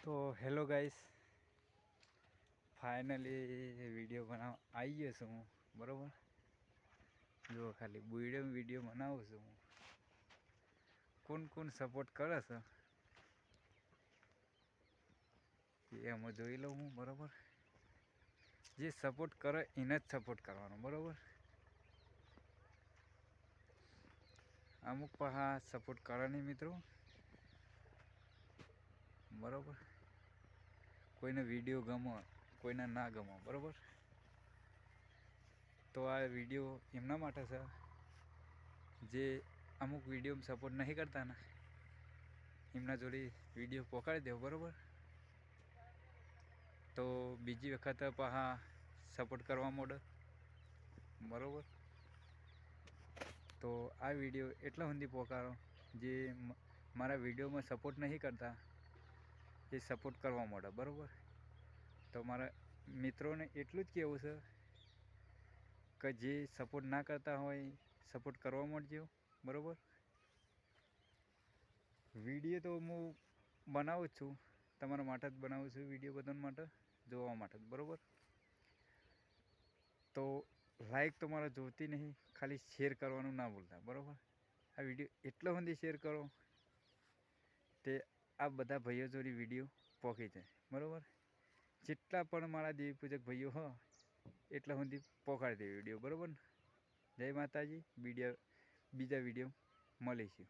તો hello guys, finally video બનાવવા આવી ગયો છું હું. બરાબર, જો ખાલી વિડીયો બનાવું છું હું. કોણ સપોર્ટ કરે છે એ એમાં જોઈ લઉં હું. બરાબર, જે સપોર્ટ કરે એને જ સપોર્ટ કરવાનો. બરાબર, અમુક પહા સપોર્ટ કરે નહીં મિત્રો. બરાબર, કોઈને વિડીયો ગમો, કોઈને ના ગમો. બરાબર, તો આ વિડીયો એમના માટે છે જે અમુક વિડીયોમાં સપોર્ટ નહીં કરતા ને, એમના જોડે વિડીયો પહોંચાડી દેવો. બરાબર, તો બીજી વખત પાછા સપોર્ટ કરવા માંડે. બરાબર, તો આ વિડીયો એટલા સુધી પહોંચાડો જે મારા વિડીયોમાં સપોર્ટ નહીં કરતા એ સપોર્ટ કરવા માંડે. બરાબર, તો મારા મિત્રોને એટલું જ કહેવું છે કે જે સપોર્ટ ના કરતા હોય સપોર્ટ કરવા માંડજો. બરાબર, વિડીયો તો હું બનાવું જ છું, તમારા માટે જ બનાવું છું વિડીયો, બધા માટે જોવા માટે જ. બરાબર, તો લાઈક તો મારા જોતી નહીં, ખાલી શેર કરવાનું ના ભૂલતા. બરાબર, આ વિડીયો એટલો સુધી શેર કરો તે આ બધા ભાઈઓ જોડે વિડીયો પહોંચી જાય. બરાબર, જેટલા પણ મારા દેવી પૂજક ભાઈઓ હો એટલા સુધી પહોંચાડી દે વિડીયો. બરાબર, જય માતાજી. બીજા વિડીયો મળીશું.